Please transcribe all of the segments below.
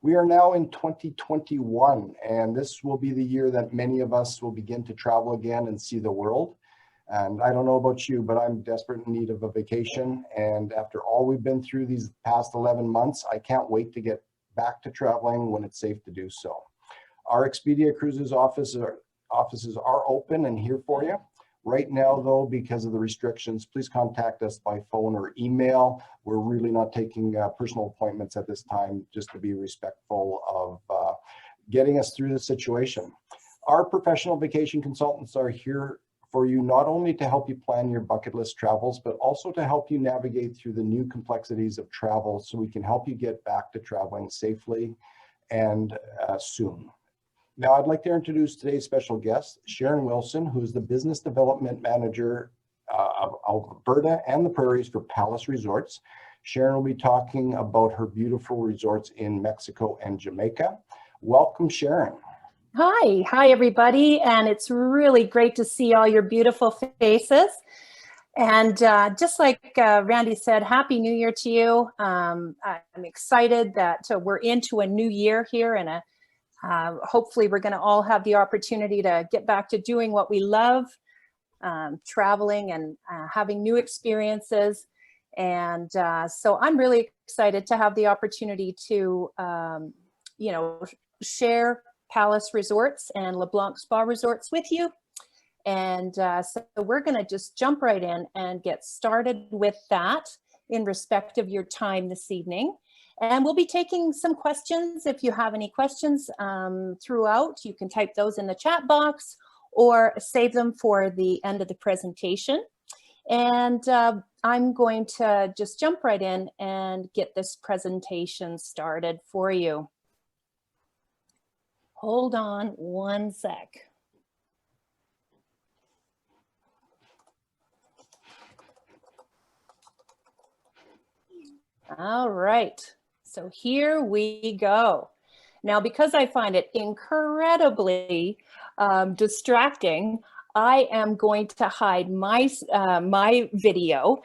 We are now in 2021, and this will be the year that many of us will begin to travel again and see the world. And I don't know about you, but I'm desperate in need of a vacation. And after all we've been through these past 11 months, I can't wait to get back to traveling when it's safe to do so. Our Expedia Cruises offices are open and here for you. Right now, though, because of the restrictions, please contact us by phone or email. We're really not taking personal appointments at this time, just to be respectful of getting us through the situation. Our professional vacation consultants are here for you, not only to help you plan your bucket list travels, but also to help you navigate through the new complexities of travel so we can help you get back to traveling safely and soon. Now, I'd like to introduce today's special guest, Sharon Wilson, who's the Business Development Manager of Alberta and the Prairies for Palace Resorts. Sharon will be talking about her beautiful resorts in Mexico and Jamaica. Welcome, Sharon. Hi everybody, and it's really great to see all your beautiful faces. And just like Randy said, Happy New Year to you. I'm excited that we're into a new year here, and hopefully we're going to all have the opportunity to get back to doing what we love, traveling and having new experiences. And so I'm really excited to have the opportunity to, share Palace Resorts and Leblanc Spa Resorts with you. And so we're going to just jump right in and get started with that in respect of your time this evening. And we'll be taking some questions. If you have any questions throughout, you can type those in the chat box or save them for the end of the presentation. And I'm going to just jump right in and get this presentation started for you. Hold on one sec. All right, so here we go. Now, because I find it incredibly distracting, I am going to hide my my video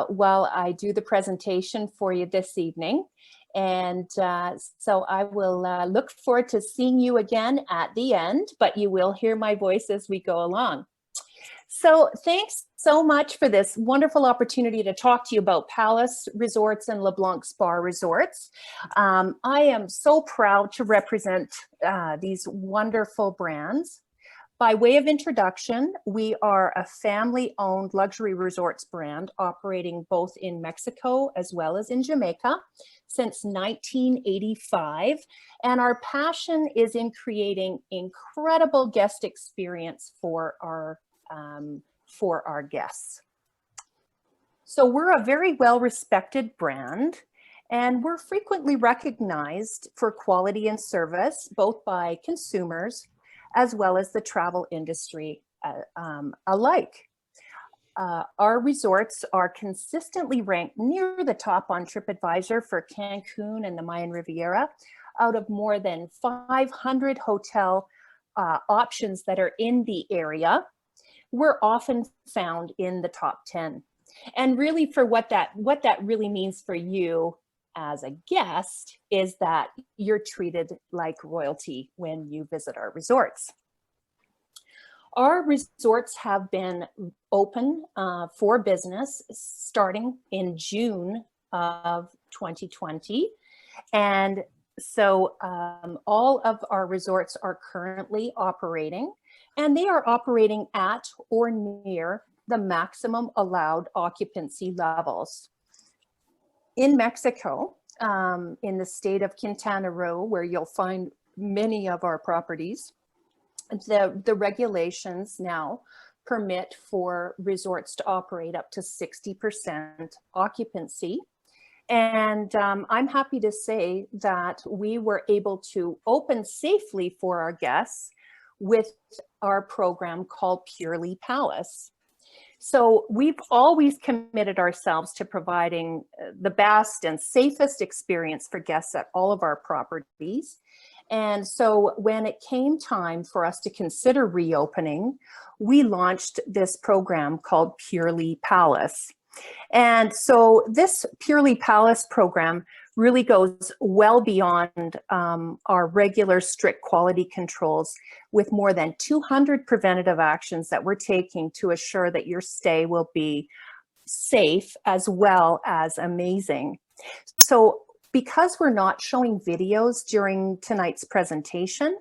while I do the presentation for you this evening. And so I will look forward to seeing you again at the end, but you will hear my voice as we go along. So thanks so much for this wonderful opportunity to talk to you about Palace Resorts and Leblanc Spa Resorts. I am so proud to represent these wonderful brands. By way of introduction, we are a family-owned luxury resorts brand operating both in Mexico as well as in Jamaica since 1985. And our passion is in creating incredible guest experience for our guests. So we're a very well-respected brand, and we're frequently recognized for quality and service, both by consumers as well as the travel industry alike. Our resorts are consistently ranked near the top on TripAdvisor for Cancun and the Mayan Riviera out of more than 500 hotel options that are in the area. We're often found in the top 10. And really for what that really means for you as a guest is that you're treated like royalty when you visit our resorts. Our resorts have been open for business starting in June of 2020. And so all of our resorts are currently operating, and they are operating at or near the maximum allowed occupancy levels. In Mexico, in the state of Quintana Roo, where you'll find many of our properties, the regulations now permit for resorts to operate up to 60% occupancy. And I'm happy to say that we were able to open safely for our guests with our program called Purely Palace. So we've always committed ourselves to providing the best and safest experience for guests at all of our properties. And so when it came time for us to consider reopening, we launched this program called Purely Palace. And so this Purely Palace program really goes well beyond our regular strict quality controls, with more than 200 preventative actions that we're taking to assure that your stay will be safe as well as amazing. So because we're not showing videos during tonight's presentation,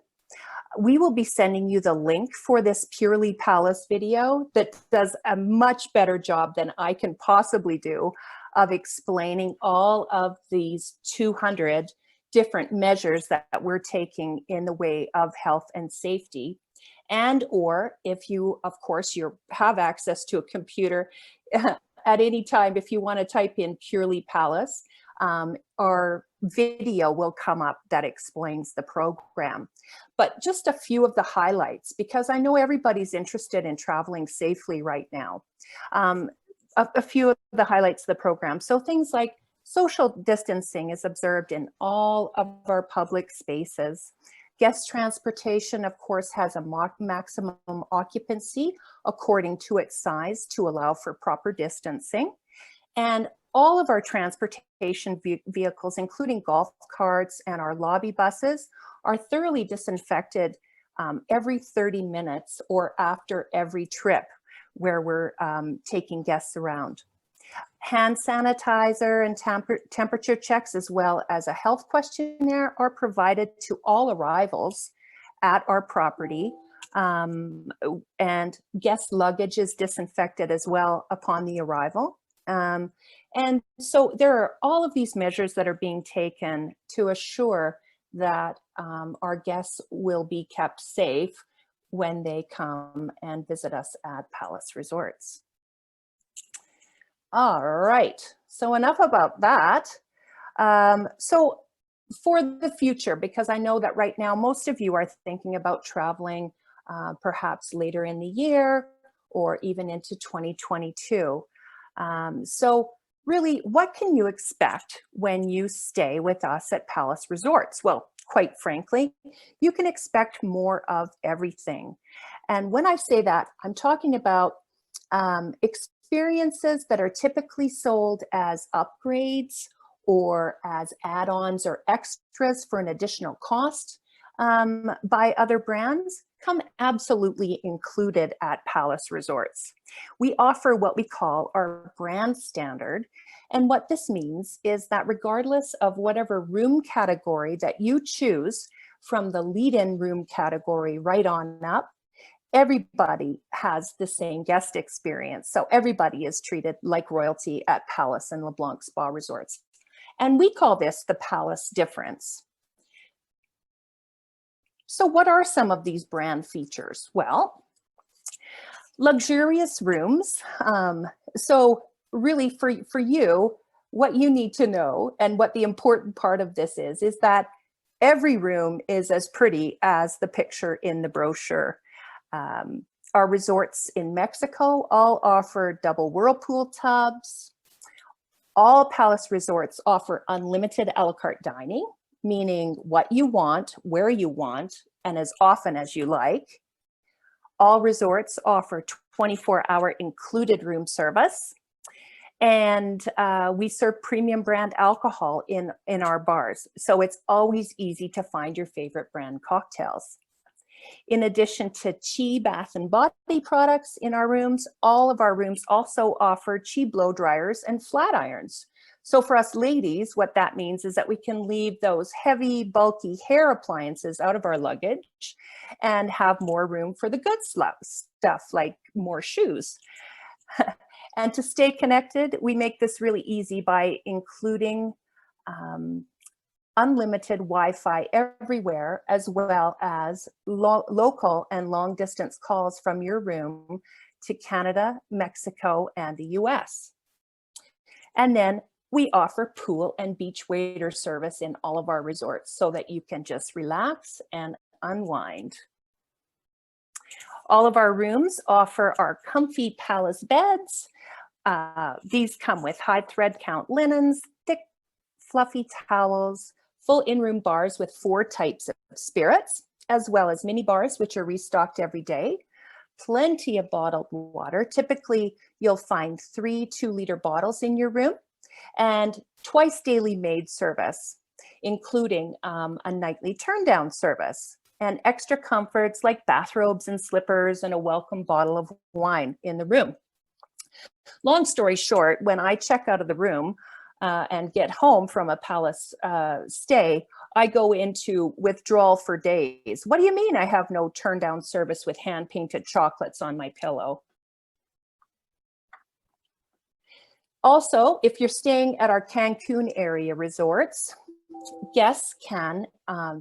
we will be sending you the link for this Purely Palace video that does a much better job than I can possibly do of explaining all of these 200 different measures that we're taking in the way of health and safety. And or if you, of course, you have access to a computer at any time, if you want to type in Purely Palace, our video will come up that explains the program. But just a few of the highlights, because I know everybody's interested in traveling safely right now. A few of the highlights of the program. So things like social distancing is observed in all of our public spaces. Guest transportation, of course, has a maximum occupancy according to its size to allow for proper distancing. And all of our transportation vehicles, including golf carts and our lobby buses, are thoroughly disinfected every 30 minutes or after every trip where we're taking guests around. Hand sanitizer and temperature checks, as well as a health questionnaire, are provided to all arrivals at our property. And guest luggage is disinfected as well upon the arrival. And so there are all of these measures that are being taken to assure that our guests will be kept safe when they come and visit us at Palace Resorts. All right, so enough about that. So for the future, because I know that right now most of you are thinking about traveling perhaps later in the year or even into 2022. So really, what can you expect when you stay with us at Palace Resorts? Well, quite frankly, you can expect more of everything. And when I say that, I'm talking about experiences that are typically sold as upgrades or as add-ons or extras for an additional cost by other brands, come absolutely included at Palace Resorts. We offer what we call our brand standard. And what this means is that regardless of whatever room category that you choose, from the lead-in room category right on up, everybody has the same guest experience. So everybody is treated like royalty at Palace and Leblanc Spa Resorts. And we call this the Palace difference. So what are some of these brand features? Well, luxurious rooms. So really for you, what you need to know and what the important part of this is that every room is as pretty as the picture in the brochure. Our resorts in Mexico all offer double whirlpool tubs. All Palace Resorts offer unlimited a la carte dining, meaning what you want, where you want, and as often as you like. All resorts offer 24-hour included room service. And we serve premium brand alcohol in our bars. So it's always easy to find your favorite brand cocktails. In addition to Chi bath and body products in our rooms, all of our rooms also offer Chi blow dryers and flat irons. So for us ladies, what that means is that we can leave those heavy, bulky hair appliances out of our luggage and have more room for the good stuff like more shoes. And to stay connected, we make this really easy by including unlimited Wi-Fi everywhere, as well as local and long distance calls from your room to Canada, Mexico, and the US. And then we offer pool and beach waiter service in all of our resorts so that you can just relax and unwind. All of our rooms offer our comfy Palace beds. These come with high thread count linens, thick, fluffy towels, full in-room bars with 4 types of spirits, as well as mini bars, which are restocked every day. Plenty of bottled water. Typically, you'll find 3 2-liter bottles in your room. And twice daily maid service, including a nightly turn down service, and extra comforts like bathrobes and slippers and a welcome bottle of wine in the room. Long story short, when I check out of the room and get home from a palace stay, I go into withdrawal for days. What do you mean I have no turn down service with hand painted chocolates on my pillow? Also, if you're staying at our Cancun area resorts, guests can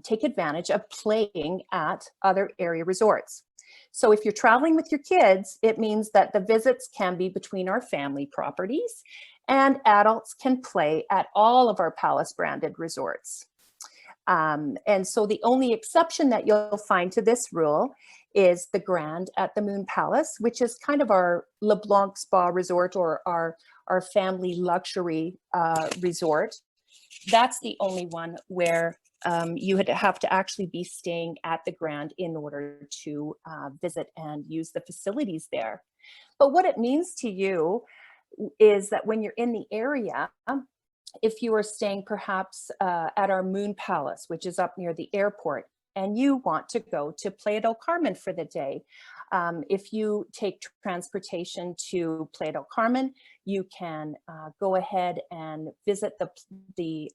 take advantage of playing at other area resorts. So if you're traveling with your kids, it means that the visits can be between our family properties, and adults can play at all of our Palace branded resorts. And so the only exception that you'll find to this rule is the Grand at the Moon Palace, which is kind of our Leblanc spa resort, or our family luxury resort. That's the only one where you would have to actually be staying at the Grand in order to visit and use the facilities there. But what it means to you is that when you're in the area, if you are staying perhaps at our Moon Palace, which is up near the airport, and you want to go to Playa del Carmen for the day, if you take transportation to Playa del Carmen, you can go ahead and visit the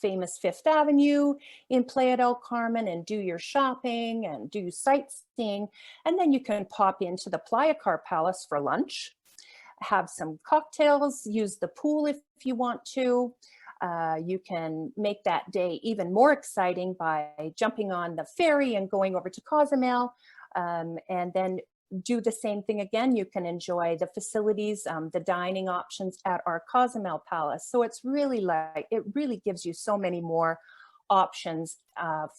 famous Fifth Avenue in Playa del Carmen and do your shopping and do sightseeing. And then you can pop into the Playacar Palace for lunch, have some cocktails, use the pool if you want to. You can make that day even more exciting by jumping on the ferry and going over to Cozumel, and then do the same thing again. You can enjoy the facilities, the dining options at our Cozumel Palace. So it's really like, it really gives you so many more options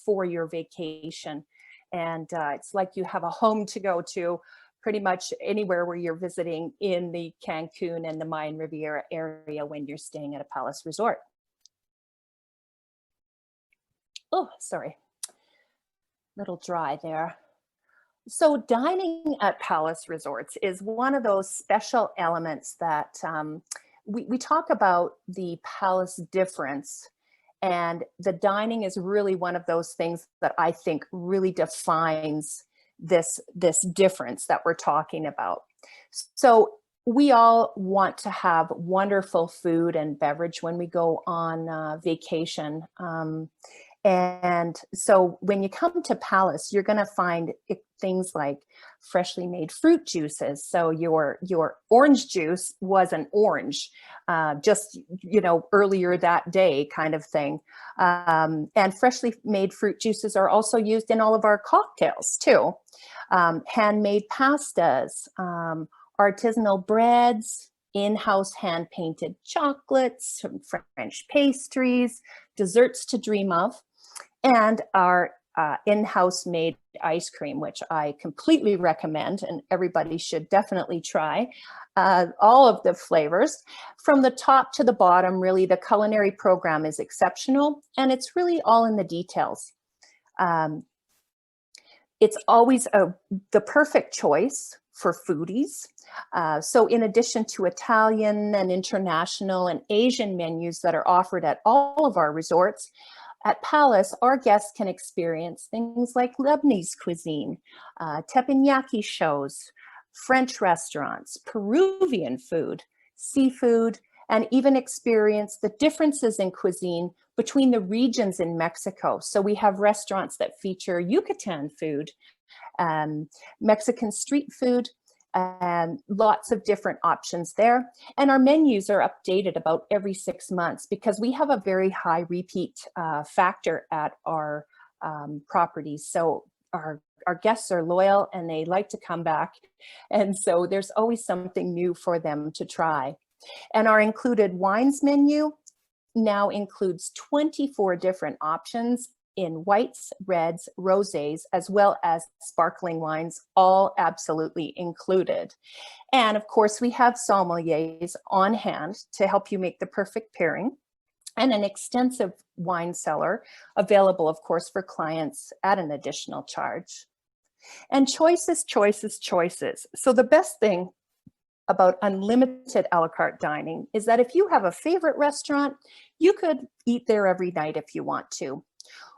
for your vacation. And it's like you have a home to go to pretty much anywhere where you're visiting in the Cancun and the Mayan Riviera area when you're staying at a Palace resort. Oh, sorry, little dry there. So dining at Palace resorts is one of those special elements that we talk about the Palace difference, and the dining is really one of those things that I think really defines this difference that we're talking about. So we all want to have wonderful food and beverage when we go on vacation. And so when you come to Palace, you're going to find things like freshly made fruit juices. So your orange juice was an orange, just, earlier that day kind of thing. And freshly made fruit juices are also used in all of our cocktails too. Handmade pastas, artisanal breads, in-house hand-painted chocolates, French pastries, desserts to dream of, and our in-house made ice cream, which I completely recommend, and everybody should definitely try all of the flavors. From the top to the bottom, really, the culinary program is exceptional, and it's really all in the details. It's always the perfect choice for foodies. So in addition to Italian and international and Asian menus that are offered at all of our resorts, at Palace, our guests can experience things like Lebanese cuisine, teppanyaki shows, French restaurants, Peruvian food, seafood, and even experience the differences in cuisine between the regions in Mexico. So we have restaurants that feature Yucatan food, Mexican street food, and lots of different options there. And our menus are updated about every 6 months because we have a very high repeat factor at our properties. So our guests are loyal and they like to come back. And so there's always something new for them to try. And our included wines menu now includes 24 different options in whites, reds, rosés, as well as sparkling wines, all absolutely included. And of course, we have sommeliers on hand to help you make the perfect pairing, and an extensive wine cellar available, of course, for clients at an additional charge. And choices, choices, choices. So the best thing about unlimited a la carte dining is that if you have a favorite restaurant, you could eat there every night if you want to.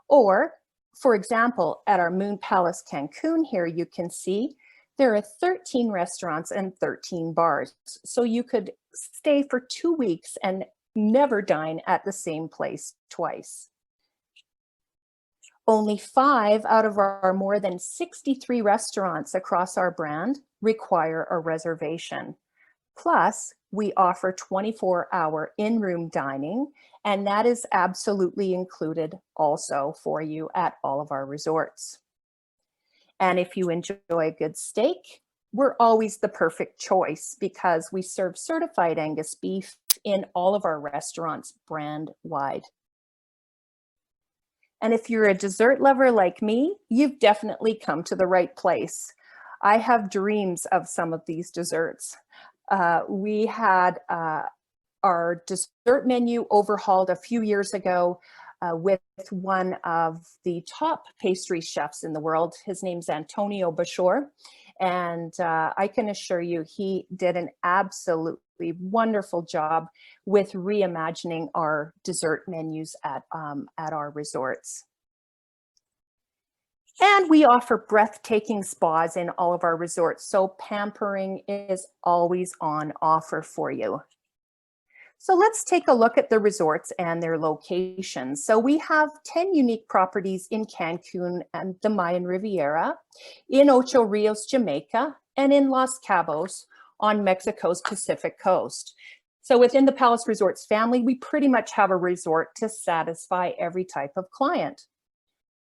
Or, for example, at our Moon Palace Cancun here, you can see there are 13 restaurants and 13 bars. So you could stay for 2 weeks and never dine at the same place twice. Only 5 out of our more than 63 restaurants across our brand require a reservation. Plus, we offer 24-hour in-room dining, and that is absolutely included also for you at all of our resorts. And if you enjoy a good steak, we're always the perfect choice because we serve certified Angus beef in all of our restaurants brand-wide. And if you're a dessert lover like me, you've definitely come to the right place. I have dreams of some of these desserts. We had our dessert menu overhauled a few years ago with one of the top pastry chefs in the world. His name's Antonio Bashor. And I can assure you, he did an absolutely wonderful job with reimagining our dessert menus at our resorts. And we offer breathtaking spas in all of our resorts, so pampering is always on offer for you. So let's take a look at the resorts and their locations. So we have 10 unique properties in Cancun and the Mayan Riviera, in Ocho Rios, Jamaica, and in Los Cabos on Mexico's Pacific coast. So within the Palace Resorts family, we pretty much have a resort to satisfy every type of client.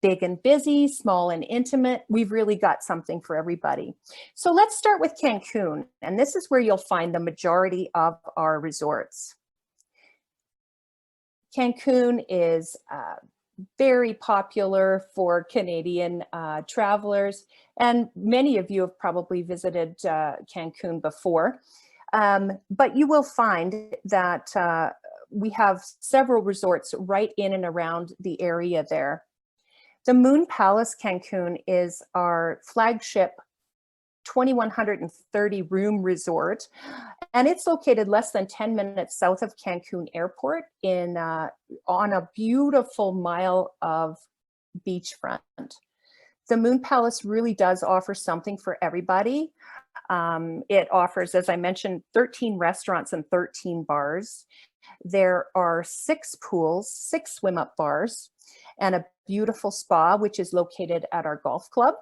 Big and busy, small and intimate, we've really got something for everybody. So let's start with Cancun, and this is where you'll find the majority of our resorts. Cancun is very popular for Canadian travelers, and many of you have probably visited Cancun before, but you will find that we have several resorts right in and around the area there. The Moon Palace Cancun is our flagship 2,130 room resort, and it's located less than 10 minutes south of Cancun Airport on a beautiful mile of beachfront. The Moon Palace really does offer something for everybody. It offers, as I mentioned, 13 restaurants and 13 bars. There are 6 pools, 6 swim-up bars, and a beautiful spa, which is located at our golf club.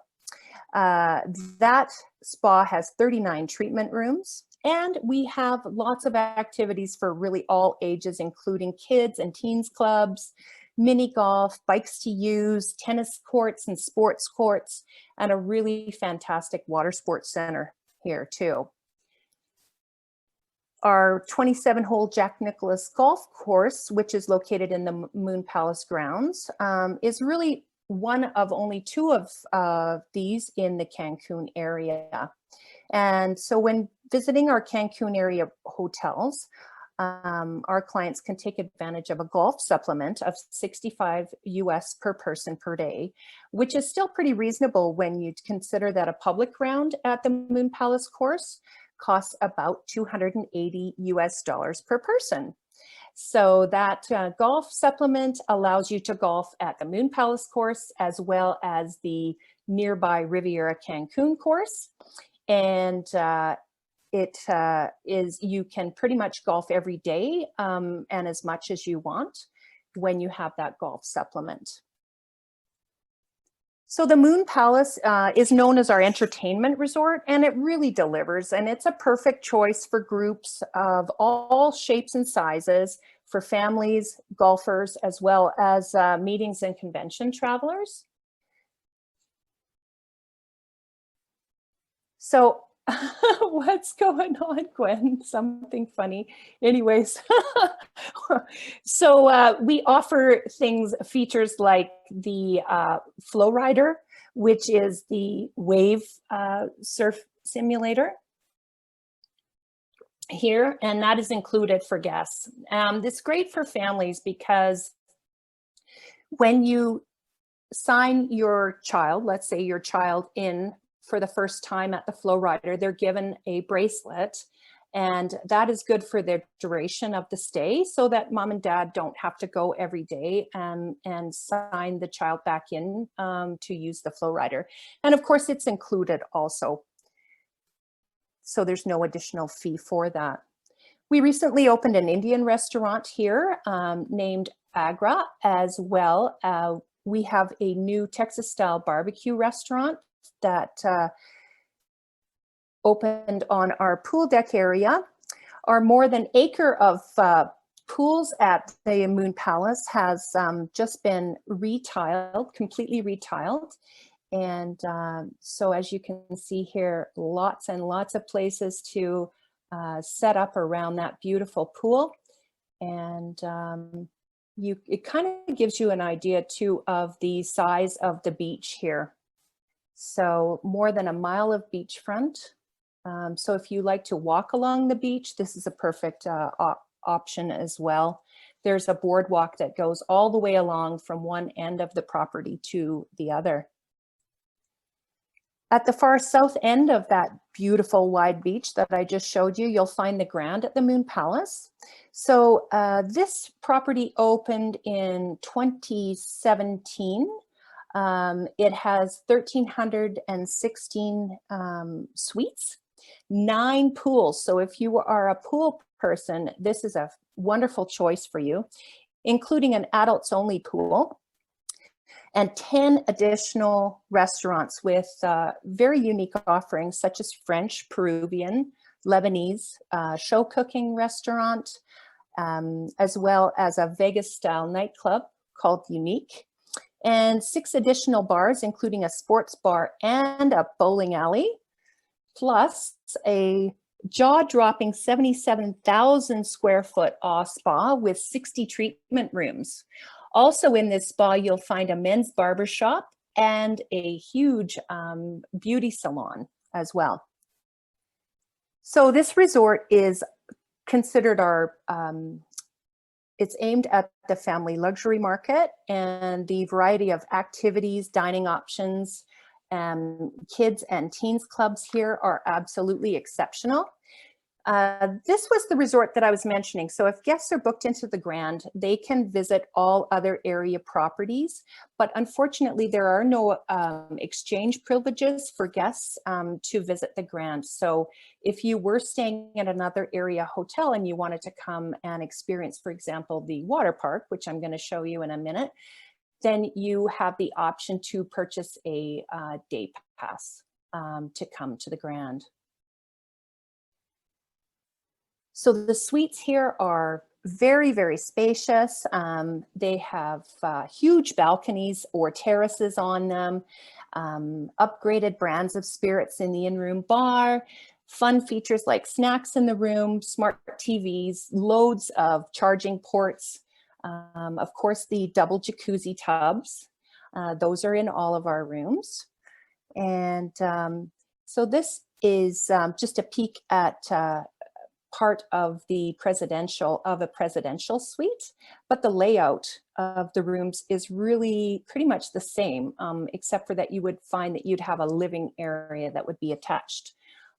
That spa has 39 treatment rooms, and we have lots of activities for really all ages, including kids and teens clubs, mini golf, bikes to use, tennis courts and sports courts, and a really fantastic water sports center here too. Our 27-hole Jack Nicklaus golf course, which is located in the Moon Palace grounds, is really one of only 2 of these in the Cancun area. And so when visiting our Cancun area hotels, our clients can take advantage of a golf supplement of $65 US per person per day, which is still pretty reasonable when you consider that a public round at the Moon Palace course costs about $280 US per person. So that golf supplement allows you to golf at the Moon Palace course as well as the nearby Riviera Cancun course. And you can pretty much golf every day and as much as you want when you have that golf supplement. So the Moon Palace is known as our entertainment resort, and it really delivers, and it's a perfect choice for groups of all shapes and sizes, for families, golfers, as well as meetings and convention travelers. So what's going on, Gwen? Something funny. Anyways, so we offer features like the Flow Rider, which is the wave surf simulator here, and that is included for guests. It's great for families because when you sign your child, let's say your child in for the first time at the Flow Rider, they're given a bracelet And that is good for the duration of the stay so that mom and dad don't have to go every day and sign the child back in to use the flow rider. And of course, it's included also. So there's no additional fee for that. We recently opened an Indian restaurant here named Agra as well. We have a new Texas style barbecue restaurant that opened on our pool deck area. Our more than acre of pools at the Moon Palace has just been retiled, completely retiled. And so as you can see here, lots and lots of places to set up around that beautiful pool. And it kind of gives you an idea too of the size of the beach here. So more than a mile of beachfront. So if you like to walk along the beach, this is a perfect option as well. There's a boardwalk that goes all the way along from one end of the property to the other. At the far south end of that beautiful wide beach that I just showed you, you'll find the Grand at the Moon Palace. So this property opened in 2017. It has 1,316 suites, 9 pools. So if you are a pool person, this is a wonderful choice for you, including an adults only pool, and 10 additional restaurants with very unique offerings such as French, Peruvian, Lebanese, show cooking restaurant, as well as a Vegas style nightclub called Unique, and 6 additional bars, including a sports bar and a bowling alley, plus a jaw-dropping 77,000 square foot spa with 60 treatment rooms. Also in this spa, you'll find a men's barber shop and a huge beauty salon as well. So this resort is considered it's aimed at the family luxury market, and the variety of activities, dining options, kids and teens clubs here are absolutely exceptional. This was the resort that I was mentioning. So if guests are booked into the Grand, they can visit all other area properties, but unfortunately there are no exchange privileges for guests to visit the Grand. So if you were staying at another area hotel and you wanted to come and experience, for example, the water park, which I'm going to show you in a minute, then you have the option to purchase a day pass to come to the Grand. So the suites here are very, very spacious. They have huge balconies or terraces on them, upgraded brands of spirits in the in-room bar, fun features like snacks in the room, smart TVs, loads of charging ports, of course, the double jacuzzi tubs. Those are in all of our rooms. And so this is just a peek at part of a presidential suite, but the layout of the rooms is really pretty much the same, except for that you would find that you'd have a living area that would be attached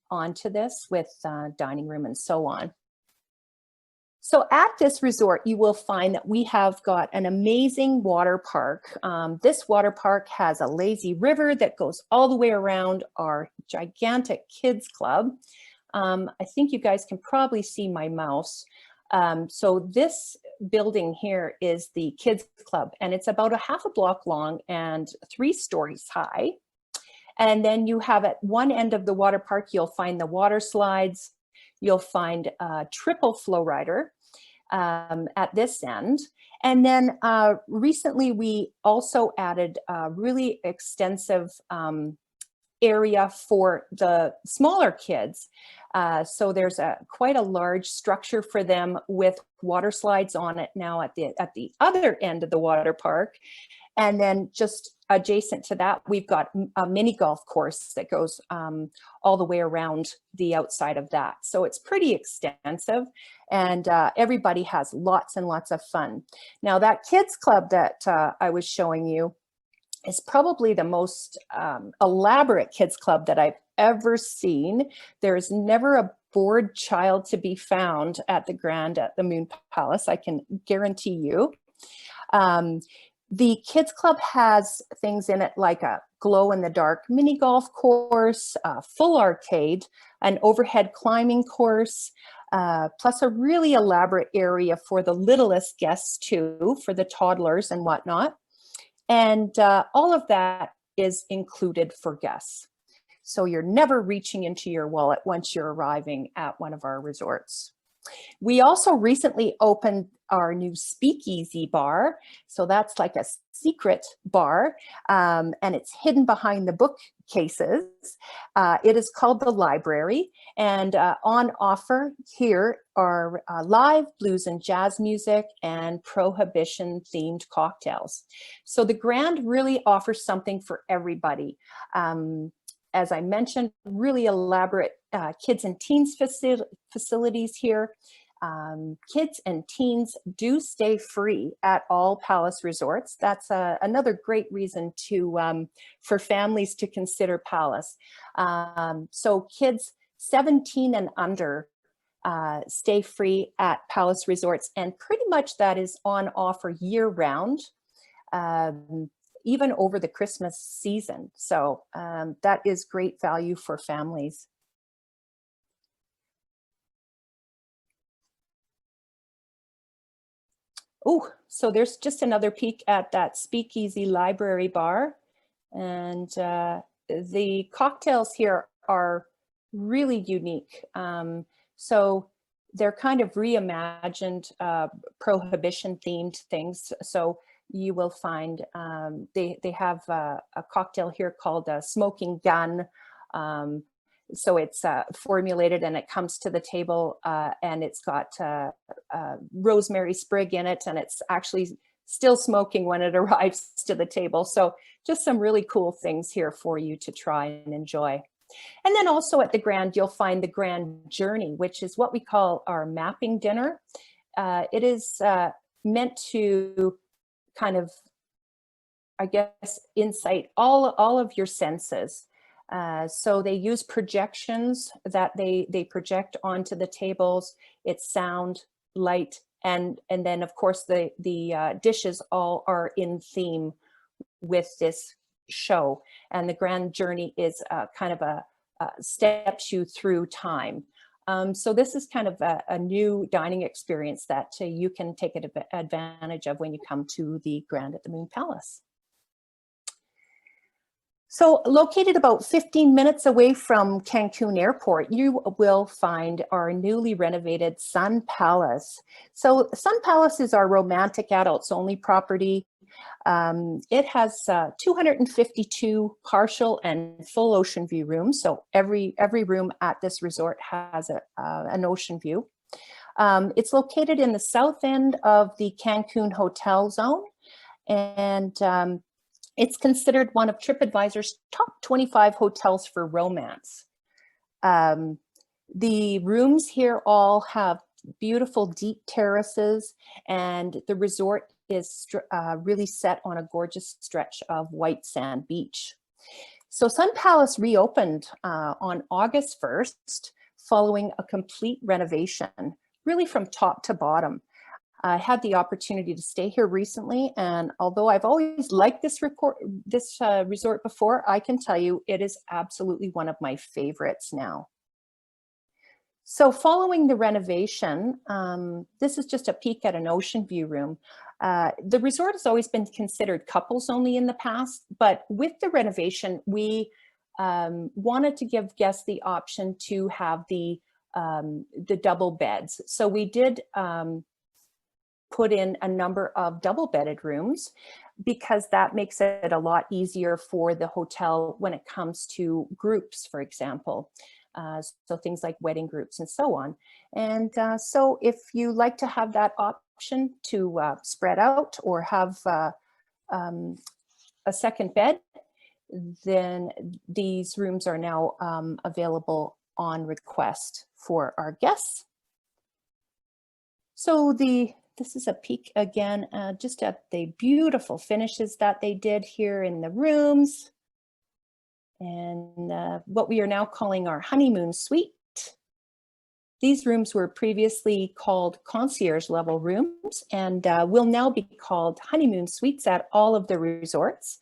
onto this with dining room and so on. So at this resort, you will find that we have got an amazing water park. This water park has a lazy river that goes all the way around our gigantic kids club. I think you guys can probably see my mouse. So this building here is the kids club, and it's about a half a block long and 3 stories high. And then you have at one end of the water park, you'll find the water slides. You'll find a triple flow rider at this end. And then recently we also added a really extensive area for the smaller kids. So there's quite a large structure for them with water slides on it now at the other end of the water park. And then just adjacent to that, we've got a mini golf course that goes all the way around the outside of that. So it's pretty extensive, and everybody has lots and lots of fun. Now that kids club that I was showing you is probably the most elaborate kids club that I've ever seen. There's never a bored child to be found at the Grand at the Moon Palace, I can guarantee you. The Kids Club has things in it like a glow-in-the-dark mini golf course, a full arcade, an overhead climbing course, plus a really elaborate area for the littlest guests too, for the toddlers and whatnot. And all of that is included for guests. So you're never reaching into your wallet once you're arriving at one of our resorts. We also recently opened our new speakeasy bar. So that's like a secret bar, and it's hidden behind the bookcases. It is called the Library, and on offer here are live blues and jazz music and prohibition themed cocktails. So the Grand really offers something for everybody. As I mentioned, really elaborate kids and teens facilities here. Kids and teens do stay free at all Palace resorts. That's another great reason for families to consider Palace. So kids 17 and under stay free at Palace resorts, and pretty much that is on offer year round. Even over the Christmas season. So that is great value for families. Oh, so there's just another peek at that Speakeasy Library bar. And the cocktails here are really unique. So they're kind of reimagined prohibition themed things. So you will find they have a cocktail here called a Smoking Gun. So it's formulated and it comes to the table and it's got rosemary sprig in it, and it's actually still smoking when it arrives to the table. So just some really cool things here for you to try and enjoy. And then also at the Grand, you'll find the Grand Journey, which is what we call our mapping dinner. It is meant to kind of, I guess, insight all of your senses. So they use projections that they project onto the tables. It's sound, light, and then of course the dishes all are in theme with this show. And the Grand Journey is kind of a steps you through time. So this is kind of a new dining experience that you can take advantage of when you come to the Grand at the Moon Palace. So located about 15 minutes away from Cancun Airport, you will find our newly renovated Sun Palace. So Sun Palace is our romantic adults only property. It has 252 partial and full ocean view rooms. So every room at this resort has an ocean view. It's located in the south end of the Cancun hotel zone, and it's considered one of TripAdvisor's top 25 hotels for romance. The rooms here all have beautiful deep terraces, and the resort is really set on a gorgeous stretch of white sand beach. So Sun Palace reopened on August 1st, following a complete renovation, really from top to bottom. I had the opportunity to stay here recently, and although I've always liked this resort before, I can tell you it is absolutely one of my favorites now. So following the renovation, this is just a peek at an ocean view room. The resort has always been considered couples only in the past, but with the renovation, we wanted to give guests the option to have the double beds. So we did put in a number of double bedded rooms, because that makes it a lot easier for the hotel when it comes to groups, for example. So things like wedding groups and so on. And so if you like to have that option to spread out or have a second bed, then these rooms are now available on request for our guests. So this is a peek again, just at the beautiful finishes that they did here in the rooms. And what we are now calling our honeymoon suite. These rooms were previously called concierge level rooms and will now be called honeymoon suites at all of the resorts.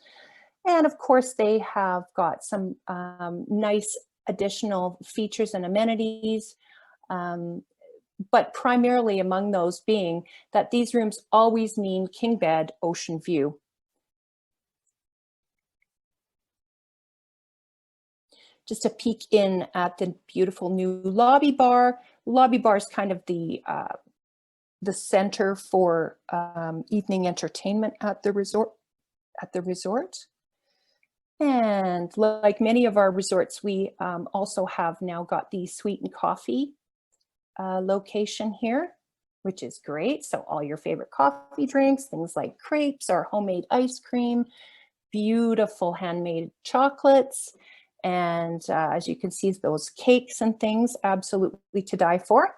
And of course, they have got some nice additional features and amenities, but primarily among those being that these rooms always mean king bed, ocean view. Just a peek in at the beautiful new lobby bar. Lobby bar is kind of the center for evening entertainment at the resort. And like many of our resorts, we also have now got the sweet and coffee location here, which is great. So all your favorite coffee drinks, things like crepes or homemade ice cream, beautiful handmade chocolates. And as you can see, those cakes and things, absolutely to die for.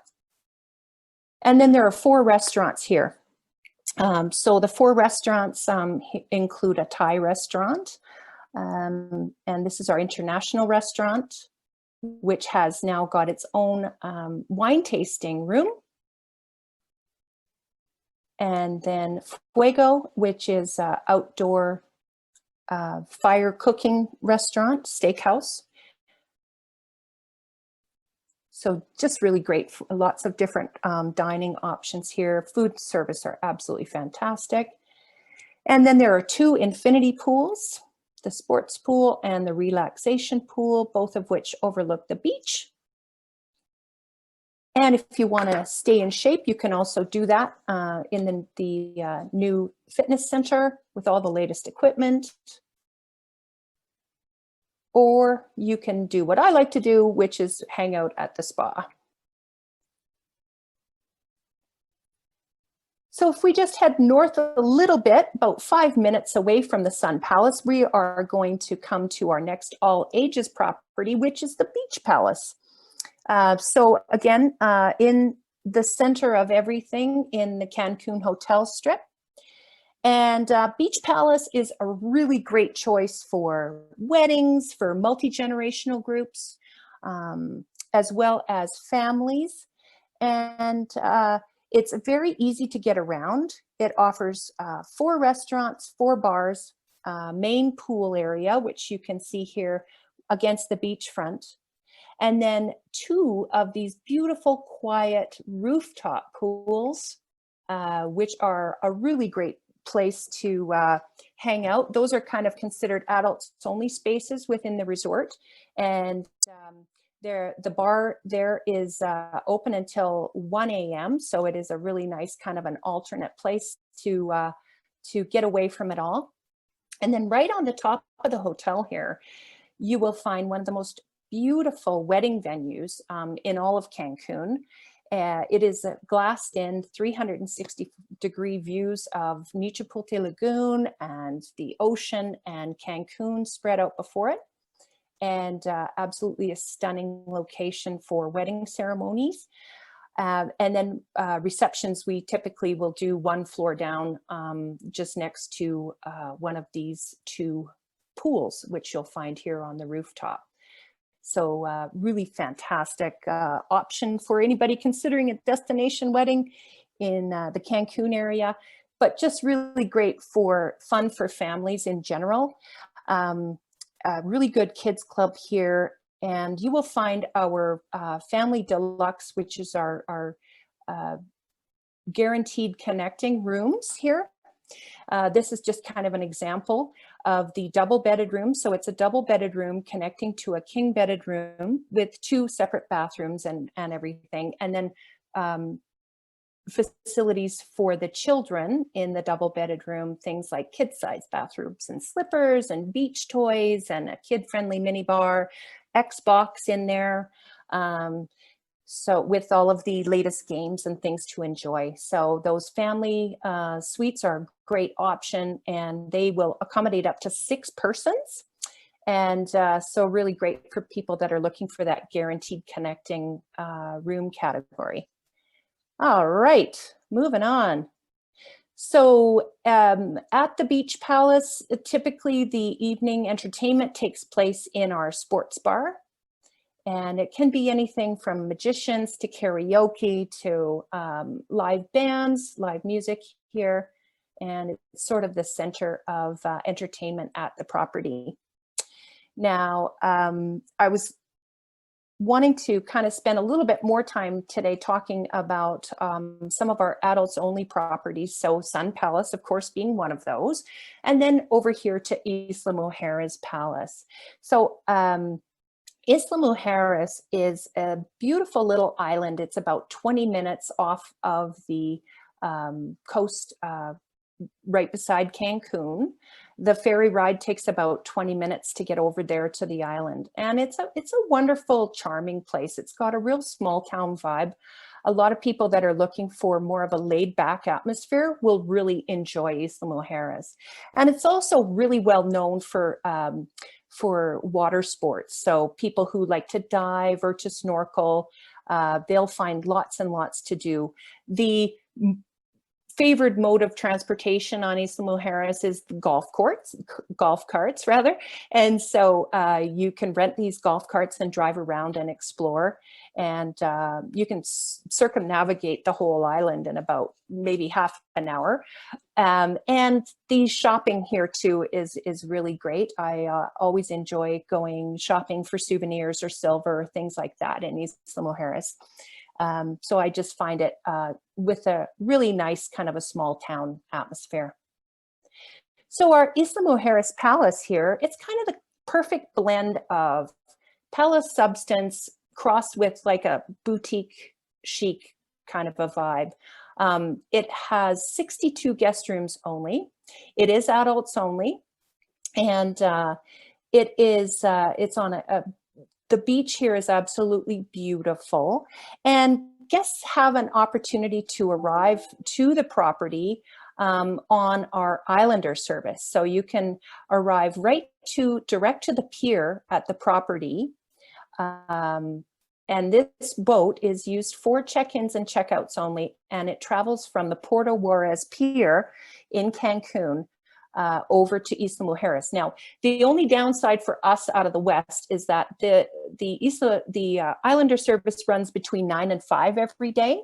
And then there are 4 restaurants here. So the 4 restaurants include a Thai restaurant. And this is our international restaurant, which has now got its own wine tasting room. And then Fuego, which is outdoor fire cooking restaurant, steakhouse. So just really great, lots of different dining options here. Food service are absolutely fantastic. And then there are 2 infinity pools, the sports pool and the relaxation pool, both of which overlook the beach. And if you want to stay in shape, you can also do that in the new fitness center with all the latest equipment. Or you can do what I like to do, which is hang out at the spa. So if we just head north a little bit, about 5 minutes away from the Sun Palace, we are going to come to our next all ages property, which is the Beach Palace. So again, in the center of everything in the Cancun hotel strip. And Beach Palace is a really great choice for weddings, for multi-generational groups, as well as families. And it's very easy to get around. It offers 4 restaurants, 4 bars, main pool area, which you can see here against the beachfront. And then 2 of these beautiful, quiet rooftop pools, which are a really great place to hang out. Those are kind of considered adults only spaces within the resort. And the bar there is open until 1 a.m. So it is a really nice kind of an alternate place to get away from it all. And then right on the top of the hotel here, you will find one of the most beautiful wedding venues in all of Cancun. It is glassed in 360-degree views of Nichapolte Lagoon and the ocean and Cancun spread out before it. And absolutely a stunning location for wedding ceremonies. And then receptions, we typically will do 1 floor down just next to one of these 2 pools, which you'll find here on the rooftop. So really fantastic option for anybody considering a destination wedding in the Cancun area, but just really great for fun for families in general. A really good kids club here, and you will find our Family Deluxe, which is our guaranteed connecting rooms here. This is just kind of an example of the double bedded room. So it's a double bedded room connecting to a king bedded room with 2 separate bathrooms and everything. And then facilities for the children in the double bedded room, things like kid-sized bathrooms and slippers and beach toys and a kid-friendly mini bar, Xbox in there. So with all of the latest games and things to enjoy. So those family suites are a great option, and they will accommodate up to 6 persons. And so really great for people that are looking for that guaranteed connecting room category. All right, moving on. So at the Beach Palace, typically the evening entertainment takes place in our sports bar. And it can be anything from magicians to karaoke to live bands, live music here. And it's sort of the center of entertainment at the property. Now, I was wanting to kind of spend a little bit more time today talking about some of our adults only properties. So Sun Palace, of course, being one of those. And then over here to Isla Mujeres Palace. So Isla Mujeres is a beautiful little island. It's about 20 minutes off of the coast right beside Cancun. The ferry ride takes about 20 minutes to get over there to the island. And it's a wonderful, charming place. It's got a real small town vibe. A lot of people that are looking for more of a laid back atmosphere will really enjoy Isla Mujeres. And it's also really well known for water sports. So people who like to dive or to snorkel, they'll find lots and lots to do. The favored mode of transportation on Isla Mujeres is golf carts rather. And so you can rent these golf carts and drive around and explore. And you can circumnavigate the whole island in about maybe half an hour. And the shopping here too is really great. I always enjoy going shopping for souvenirs or silver, things like that in Isla Mujeres. So I just find it with a really nice kind of a small town atmosphere. So our Isla Mujeres Palace here, it's kind of the perfect blend of palace substance crossed with like a boutique chic kind of a vibe. It has 62 guest rooms only. It is adults only. And it's on the beach here is absolutely beautiful, and guests have an opportunity to arrive to the property on our Islander service. So you can arrive direct to the pier at the property. And this boat is used for check-ins and check-outs only, and it travels from the Puerto Juarez Pier in Cancun over to Isla Mujeres. Now, the only downside for us out of the west is that the Islander service runs between 9 and 5 every day.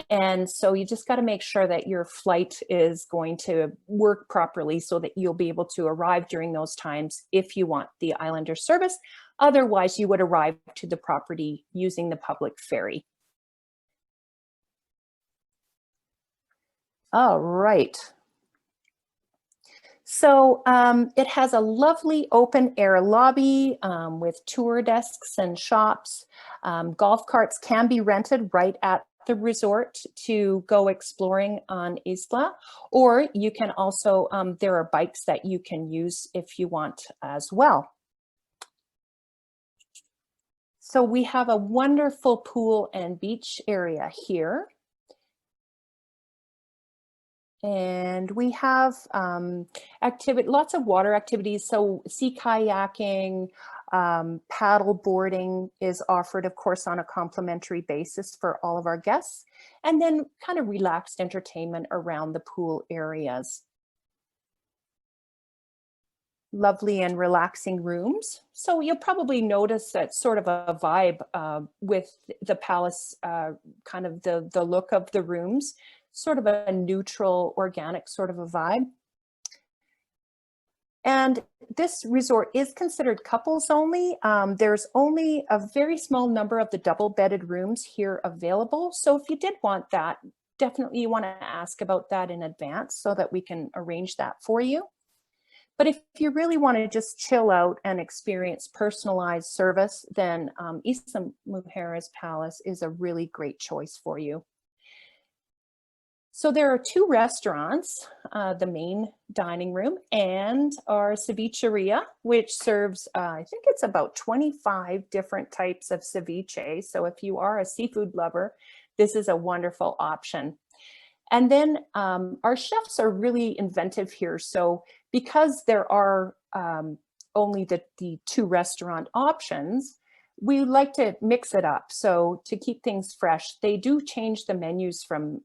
And so you just got to make sure that your flight is going to work properly so that you'll be able to arrive during those times if you want the Islander service. Otherwise, you would arrive to the property using the public ferry. All right. So it has a lovely open air lobby with tour desks and shops. Golf carts can be rented right at the resort to go exploring on Isla, or you can also, there are bikes that you can use if you want as well. So we have a wonderful pool and beach area here. And we have lots of water activities. So sea kayaking, paddle boarding is offered, of course, on a complimentary basis for all of our guests. And then kind of relaxed entertainment around the pool areas. Lovely and relaxing rooms. So you'll probably notice that sort of a vibe with the palace, kind of the look of the rooms. Sort of a neutral, organic sort of a vibe. And this resort is considered couples only. There's only a very small number of the double-bedded rooms here available. So if you did want that, definitely you want to ask about that in advance so that we can arrange that for you. But if you really want to just chill out and experience personalized service, then Isla Mujeres Palace is a really great choice for you. So there are 2 restaurants, the main dining room and our cevicheria, which serves, I think it's about 25 different types of ceviche. So if you are a seafood lover, this is a wonderful option. And then our chefs are really inventive here. So because there are only the 2 restaurant options, we like to mix it up. So to keep things fresh, they do change the menus from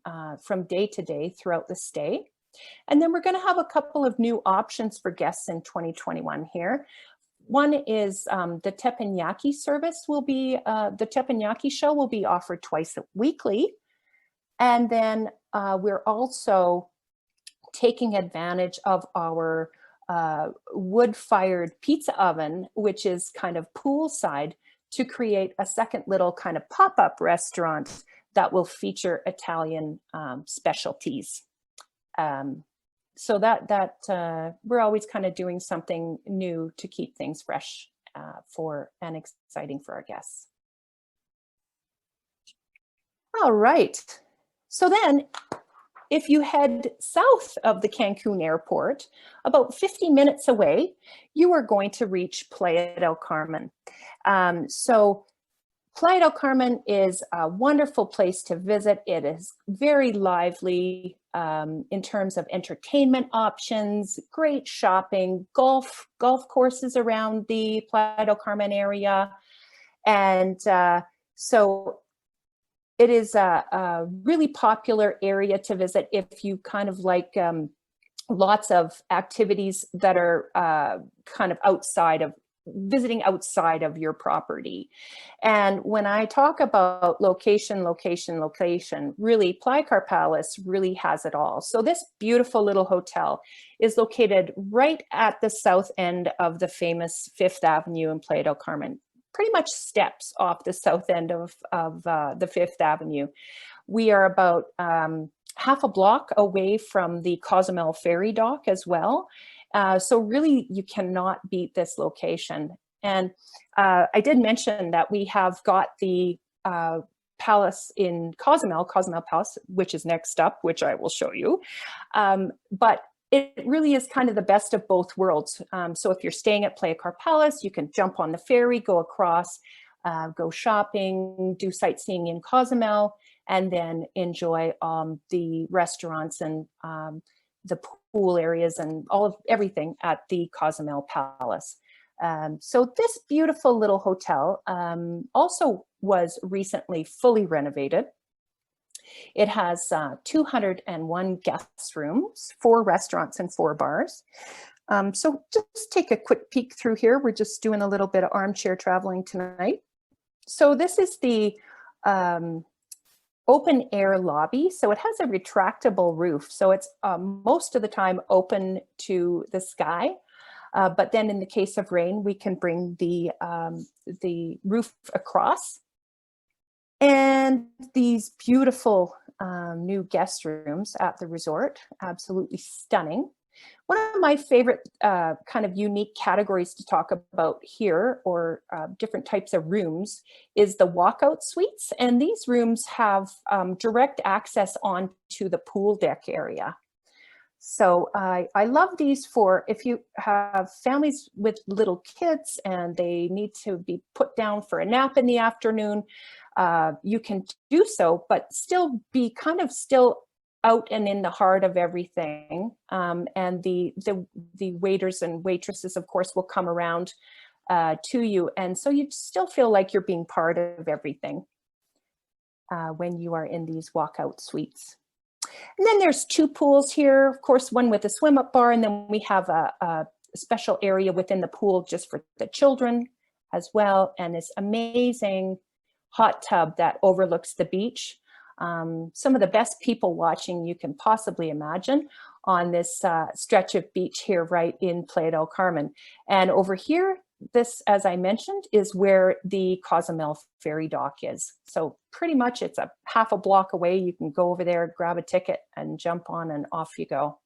day to day throughout the stay. And then we're going to have a couple of new options for guests in 2021 here. One is the teppanyaki service will be, the teppanyaki show will be offered twice weekly. And then we're also taking advantage of our wood-fired pizza oven, which is kind of poolside, to create a second little kind of pop-up restaurant that will feature Italian specialties. So that we're always kind of doing something new to keep things fresh and exciting for our guests. All right. So then, if you head south of the Cancun airport, about 50 minutes away, you are going to reach Playa del Carmen. So Playa del Carmen is a wonderful place to visit. It is very lively in terms of entertainment options, great shopping, golf courses around the Playa del Carmen area. And so it is a really popular area to visit if you kind of like lots of activities that are kind of visiting outside of your property. And when I talk about location, really Playacar Palace really has it all. So this beautiful little hotel is located right at the south end of the famous Fifth Avenue in Playa del Carmen, pretty much steps off the south end of the Fifth Avenue. We are about half a block away from the Cozumel ferry dock as well. So really, you cannot beat this location. And I did mention that we have got the palace in Cozumel Palace, which is next up, which I will show you. But it really is kind of the best of both worlds. So if you're staying at Playacar Palace, you can jump on the ferry, go across, go shopping, do sightseeing in Cozumel, and then enjoy the restaurants and the pool areas and everything at the Cozumel Palace. So this beautiful little hotel also was recently fully renovated. It has 201 guest rooms, 4 restaurants and 4 bars. So just take a quick peek through here. We're just doing a little bit of armchair traveling tonight. So this is the open air lobby. So it has a retractable roof. So it's most of the time open to the sky. But then in the case of rain, we can bring the roof across. And these beautiful new guest rooms at the resort, absolutely stunning. One of my favorite kind of unique categories to talk about here, or different types of rooms, is the walkout suites. And these rooms have direct access onto the pool deck area. So I love these for if you have families with little kids and they need to be put down for a nap in the afternoon. You can do so, but still be kind of still out and in the heart of everything. And the waiters and waitresses, of course, will come around to you. And so you still feel like you're being part of everything when you are in these walkout suites. And then there's 2 pools here, of course, one with a swim up bar, and then we have a special area within the pool just for the children as well. And this amazing hot tub that overlooks the beach. Some of the best people watching you can possibly imagine on this stretch of beach here right in Playa del Carmen. And over here, this, as I mentioned, is where the Cozumel ferry dock is. So pretty much it's a half a block away. You can go over there, grab a ticket and jump on and off you go.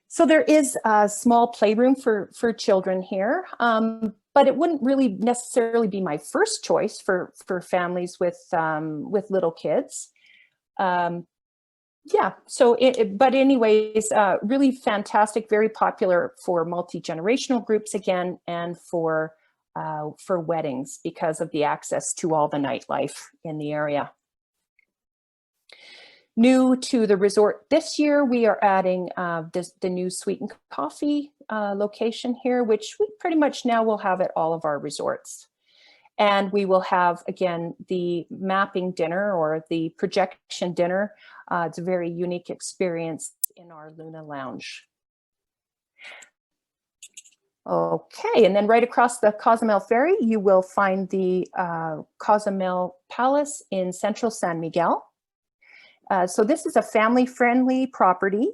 So there is a small playroom for children here. But it wouldn't really necessarily be my first choice for families with little kids. Yeah, so but anyways, really fantastic, very popular for multi-generational groups again, and for weddings because of the access to all the nightlife in the area. New to the resort this year, we are adding the new Sweet and Coffee location here, which we pretty much now will have at all of our resorts. And we will have, again, the mapping dinner or the projection dinner. It's a very unique experience in our Luna Lounge. Okay, and then right across the Cozumel Ferry, you will find the Cozumel Palace in central San Miguel. So this is a family-friendly property.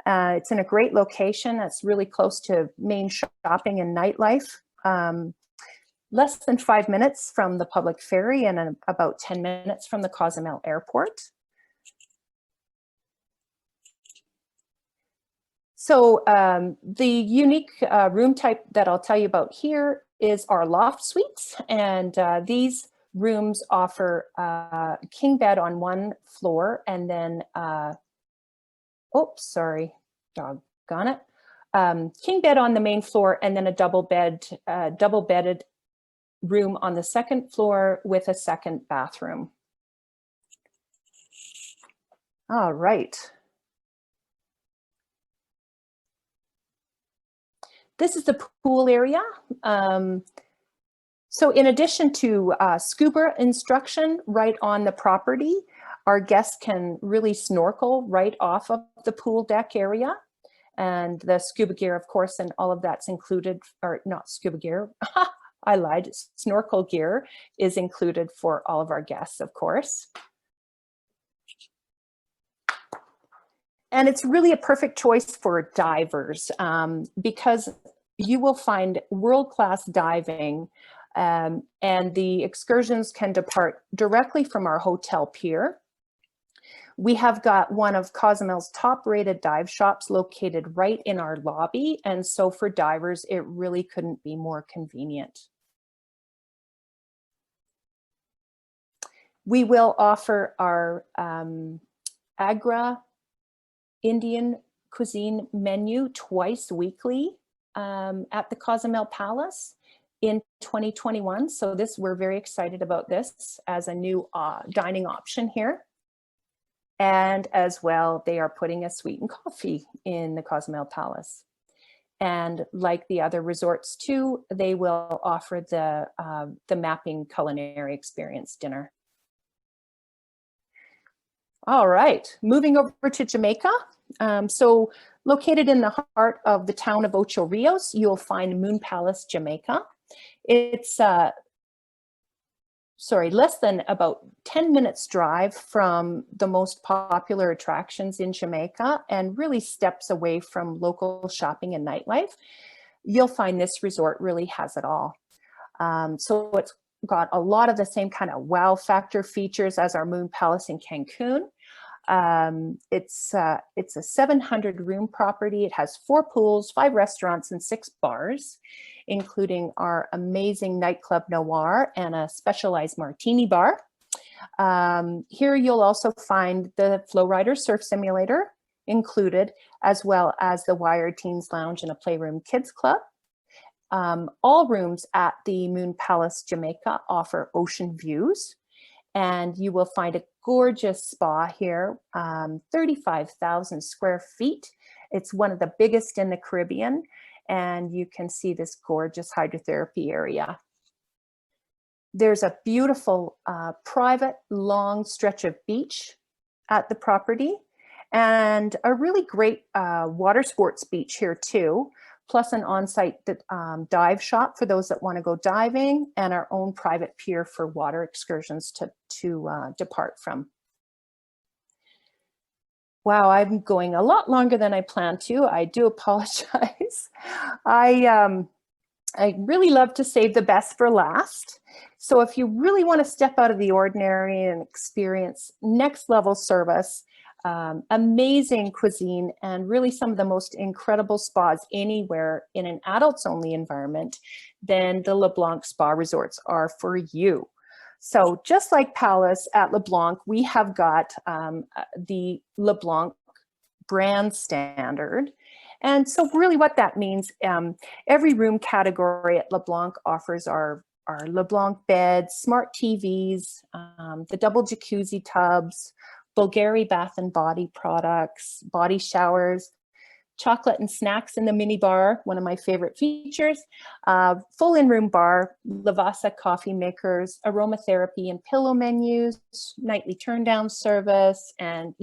It's in a great location. It's really close to main shopping and nightlife. Less than 5 minutes from the public ferry and about 10 minutes from the Cozumel Airport. So the unique room type that I'll tell you about here is our loft suites. And these rooms offer king bed on one floor and then, oops, sorry, doggone it. King bed on the main floor and then a double bedded room on the second floor with a second bathroom. All right. This is the pool area. So in addition to scuba instruction right on the property, our guests can really snorkel right off of the pool deck area. And the scuba gear, of course, and all of that's included, or not scuba gear, I lied, snorkel gear is included for all of our guests, of course. And it's really a perfect choice for divers because you will find world-class diving and the excursions can depart directly from our hotel pier. We have got one of Cozumel's top-rated dive shops located right in our lobby. And so for divers, it really couldn't be more convenient. We will offer our Agra Indian cuisine menu twice weekly at the Cozumel Palace in 2021. So we're very excited about this as a new dining option here. And as well, they are putting a sweetened coffee in the Cozumel Palace. And like the other resorts too, they will offer the mapping culinary experience dinner. All right, moving over to Jamaica. So located in the heart of the town of Ocho Rios, you'll find Moon Palace, Jamaica. It's less than about 10 minutes drive from the most popular attractions in Jamaica and really steps away from local shopping and nightlife. You'll find this resort really has it all. So it's got a lot of the same kind of wow factor features as our Moon Palace in Cancun. It's a 700 room property. It has 4 pools, 5 restaurants, and 6 bars, including our amazing nightclub Noir and a specialized martini bar. Here you'll also find the Flowrider surf simulator included, as well as the Wired Teens Lounge and a Playroom Kids Club. All rooms at the Moon Palace Jamaica offer ocean views, and you will find a gorgeous spa here, 35,000 square feet. It's one of the biggest in the Caribbean, and you can see this gorgeous hydrotherapy area. There's a beautiful private long stretch of beach at the property and a really great water sports beach here too, plus an on-site dive shop for those that want to go diving and our own private pier for water excursions to depart from. Wow, I'm going a lot longer than I planned to. I do apologize. I really love to save the best for last. So if you really want to step out of the ordinary and experience next level service, amazing cuisine, and really some of the most incredible spas anywhere in an adults only environment, then the Leblanc spa resorts are for you. So just like Palace at Leblanc, we have got the Leblanc brand standard. And so really what that means, every room category at Leblanc offers our Leblanc beds, smart TVs, the double jacuzzi tubs, Bulgari bath and body products, body showers, chocolate and snacks in the mini bar, one of my favorite features, full in-room bar, Lavazza coffee makers, aromatherapy and pillow menus, nightly turn down service, and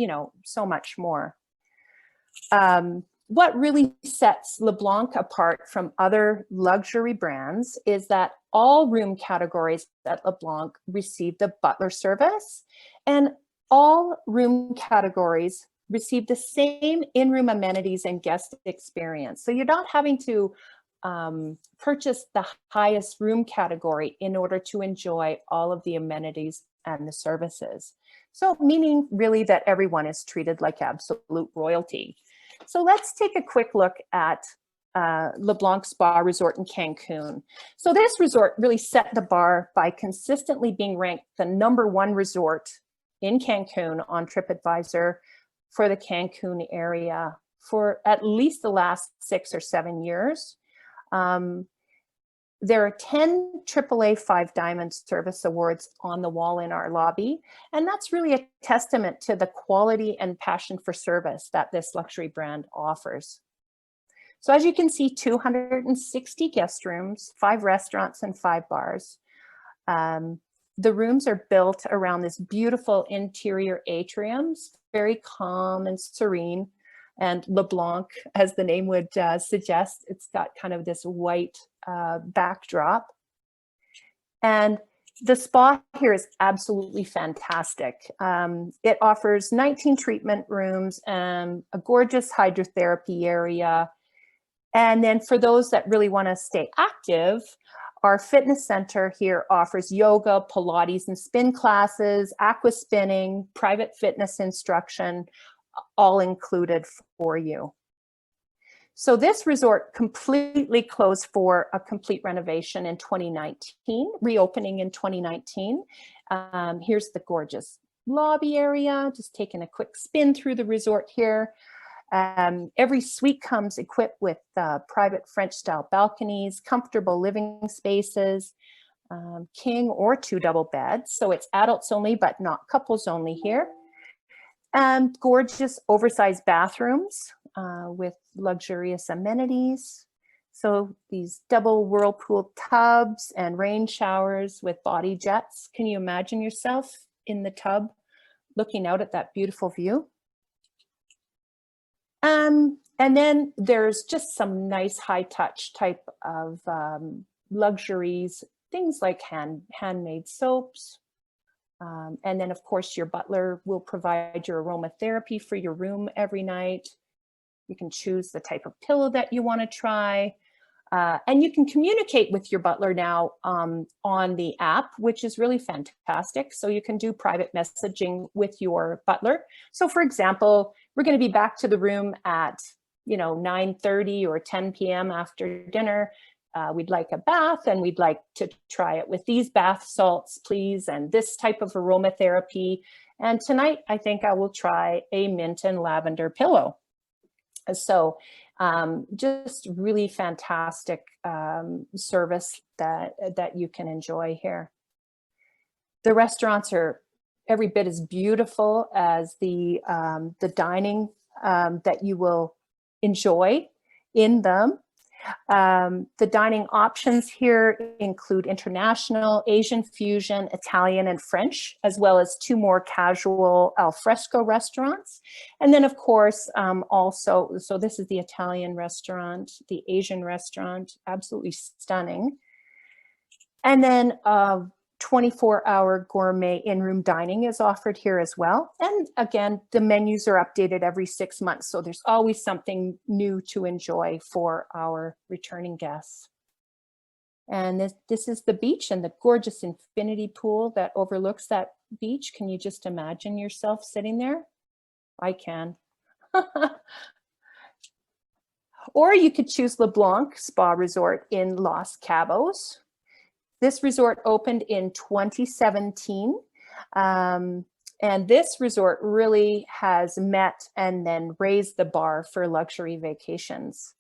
so much more. what really sets Leblanc apart from other luxury brands is that all room categories at Leblanc receive the butler service, and all room categories receive the same in-room amenities and guest experience. So you're not having to purchase the highest room category in order to enjoy all of the amenities and the services. So meaning really that everyone is treated like absolute royalty. So let's take a quick look at Leblanc Spa Resort in Cancun. So this resort really set the bar by consistently being ranked the #1 resort in Cancun on TripAdvisor for the Cancun area for at least the last 6 or 7 years. There are 10 AAA 5 Diamond Service Awards on the wall in our lobby, and that's really a testament to the quality and passion for service that this luxury brand offers. So as you can see, 260 guest rooms, 5 restaurants, and 5 bars. The rooms are built around this beautiful interior atriums, very calm and serene. And Leblanc, as the name would suggest, it's got kind of this white backdrop. And the spa here is absolutely fantastic. It offers 19 treatment rooms and a gorgeous hydrotherapy area. And then for those that really want to stay active, our fitness center here offers yoga, Pilates, and spin classes, aqua spinning, private fitness instruction, all included for you. So this resort completely closed for a complete renovation in 2019, reopening in 2019. Here's the gorgeous lobby area, just taking a quick spin through the resort here. Every suite comes equipped with private French style balconies, comfortable living spaces, king or 2 double beds. So it's adults only, but not couples only here. And gorgeous oversized bathrooms with luxurious amenities. So these double whirlpool tubs and rain showers with body jets. Can you imagine yourself in the tub looking out at that beautiful view? And then there's just some nice high touch type of luxuries, things like handmade soaps. And then of course your butler will provide your aromatherapy for your room every night. You can choose the type of pillow that you want to try. And you can communicate with your butler now on the app, which is really fantastic. So you can do private messaging with your butler. So for example, we're going to be back to the room at 9:30 or 10 p.m. after dinner. We'd like a bath and we'd like to try it with these bath salts, please, and this type of aromatherapy. And tonight, I think I will try a mint and lavender pillow. So just really fantastic service that you can enjoy here. The restaurants are every bit as beautiful as the dining that you will enjoy in them. The dining options here include international, Asian fusion, Italian, and French, as well as 2 more casual al fresco restaurants. And then of course, also, so this is the Italian restaurant, the Asian restaurant, absolutely stunning. And then 24-hour gourmet in-room dining is offered here as well. And again, the menus are updated every 6 months. So there's always something new to enjoy for our returning guests. And this is the beach and the gorgeous infinity pool that overlooks that beach. Can you just imagine yourself sitting there? I can. Or you could choose Leblanc Spa Resort in Los Cabos. This resort opened in 2017, and this resort really has met and then raised the bar for luxury vacations.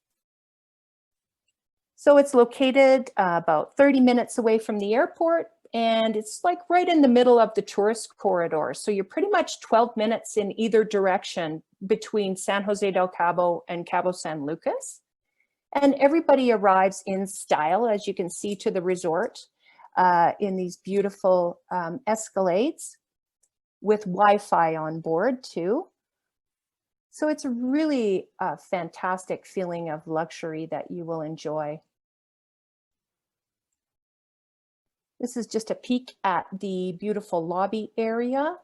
So it's located about 30 minutes away from the airport, and it's like right in the middle of the tourist corridor. So you're pretty much 12 minutes in either direction between San Jose del Cabo and Cabo San Lucas. And everybody arrives in style, as you can see, to the resort in these beautiful Escalades with Wi-Fi on board too. So it's really a fantastic feeling of luxury that you will enjoy. This is just a peek at the beautiful lobby area.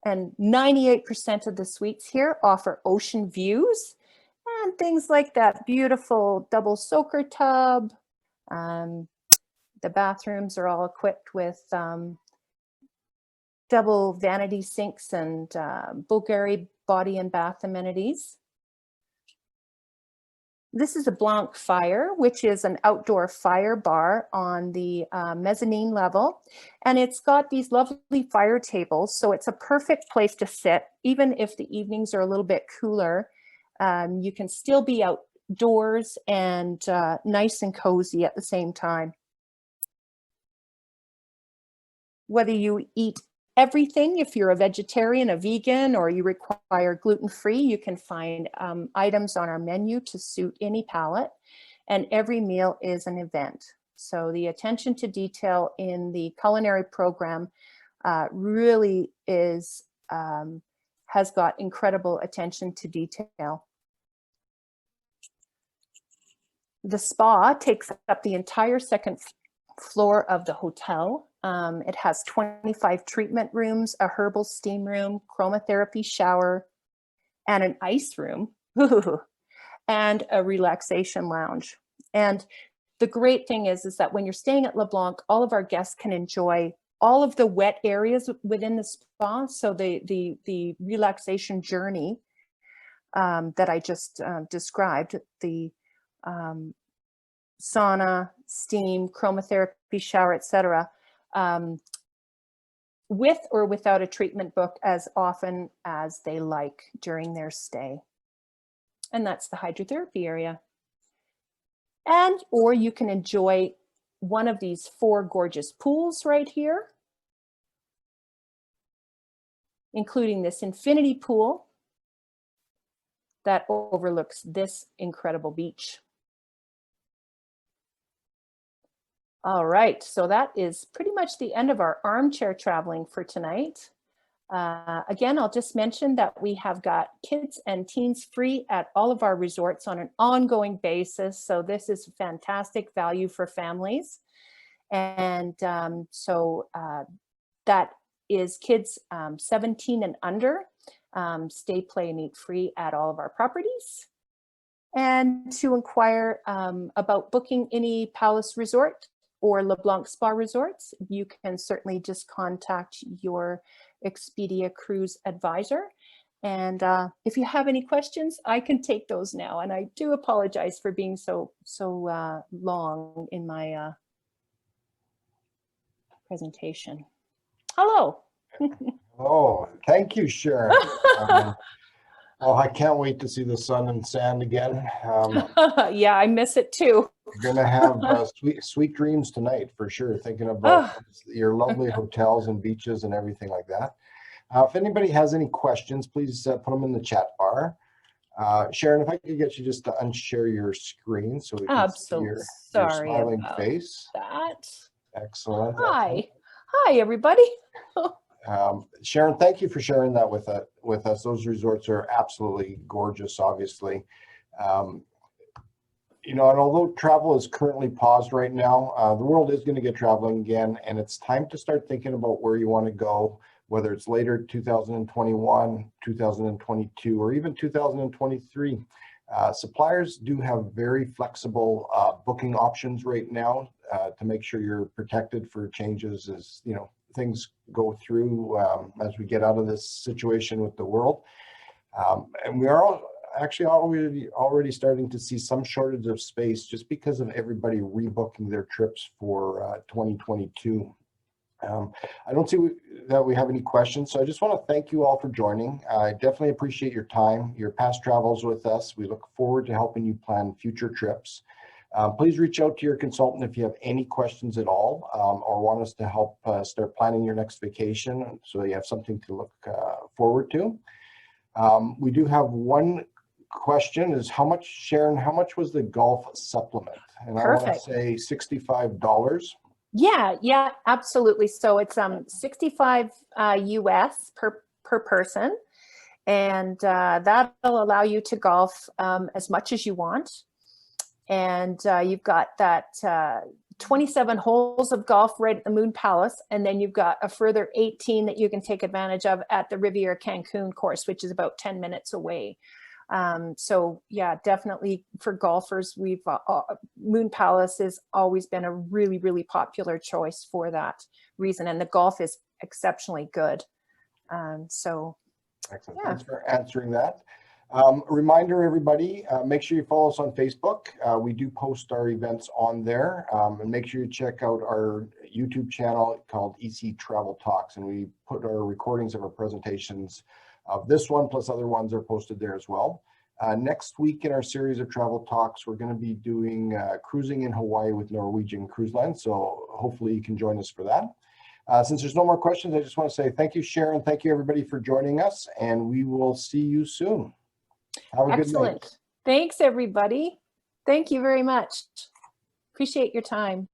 And 98% of the suites here offer ocean views and things like that beautiful double soaker tub. The bathrooms are all equipped with double vanity sinks and Bulgari body and bath amenities. This is a Leblanc Fire, which is an outdoor fire bar on the mezzanine level. And it's got these lovely fire tables. So it's a perfect place to sit. Even if the evenings are a little bit cooler, you can still be outdoors and nice and cozy at the same time. Whether you eat everything, if you're a vegetarian, a vegan, or you require gluten-free, you can find items on our menu to suit any palate, and every meal is an event. So the attention to detail in the culinary program really is, has got incredible attention to detail. The spa takes up the entire second floor of the hotel. It has 25 treatment rooms, a herbal steam room, chromotherapy shower, and an ice room, and a relaxation lounge. And the great thing is that when you're staying at Leblanc, all of our guests can enjoy all of the wet areas within the spa. So the relaxation journey that I just described, the sauna, steam, chromotherapy shower, etc., with or without a treatment book as often as they like during their stay. And that's the hydrotherapy area. And, or you can enjoy one of these 4 gorgeous pools right here, including this infinity pool that overlooks this incredible beach. All right, so that is pretty much the end of our armchair traveling for tonight. Again, I'll just mention that we have got kids and teens free at all of our resorts on an ongoing basis. So this is fantastic value for families. And that is kids 17 and under, stay, play, and eat free at all of our properties. And to inquire about booking any Palace Resort or Leblanc Spa Resorts, you can certainly just contact your Expedia Cruise advisor. And if you have any questions, I can take those now. And I do apologize for being so long in my presentation. Hello. Oh, thank you, Sharon. Oh, I can't wait to see the sun and sand again. Yeah, I miss it too. You're gonna have sweet dreams tonight for sure, thinking about your lovely hotels and beaches and everything like that. If anybody has any questions, please put them in the chat bar. Sharon, if I could get you just to unshare your screen so we can see your smiling face. That. Excellent. Hi. Hi, everybody. Sharon, thank you for sharing that with us. Those resorts are absolutely gorgeous, obviously. You know, and although travel is currently paused right now, the world is going to get traveling again, and it's time to start thinking about where you want to go, whether it's later 2021, 2022, or even 2023. Suppliers do have very flexible booking options right now to make sure you're protected for changes as, you know, things go through as we get out of this situation with the world. And we are actually already starting to see some shortage of space just because of everybody rebooking their trips for 2022. I don't see that we have any questions, so I just want to thank you all for joining. I definitely appreciate your time, your past travels with us. We look forward to helping you plan future trips. Please reach out to your consultant if you have any questions at all, or want us to help start planning your next vacation so you have something to look forward to. We do have one question, is how much, Sharon, how much was the golf supplement? And Perfect. I want to say $65. Yeah, absolutely. So it's 65 US per per person. And that'll allow you to golf as much as you want. And you've got that 27 holes of golf right at the Moon Palace. And then you've got a further 18 that you can take advantage of at the Riviera Cancun course, which is about 10 minutes away. So yeah, definitely for golfers, Moon Palace has always been a really, really popular choice for that reason. And the golf is exceptionally good. So excellent. Yeah. Thanks for answering that. Reminder, everybody, make sure you follow us on Facebook. We do post our events on there, and make sure you check out our YouTube channel called EC Travel Talks, and we put our recordings of our presentations of this one plus other ones are posted there as well. Next week in our series of travel talks, we're going to be doing cruising in Hawaii with Norwegian Cruise Line, so hopefully you can join us for that. Since there's no more questions, I just want to say thank you, Sharon. Thank you, everybody, for joining us, and we will see you soon. Have a good night. Excellent. Thanks, everybody. Thank you very much. Appreciate your time.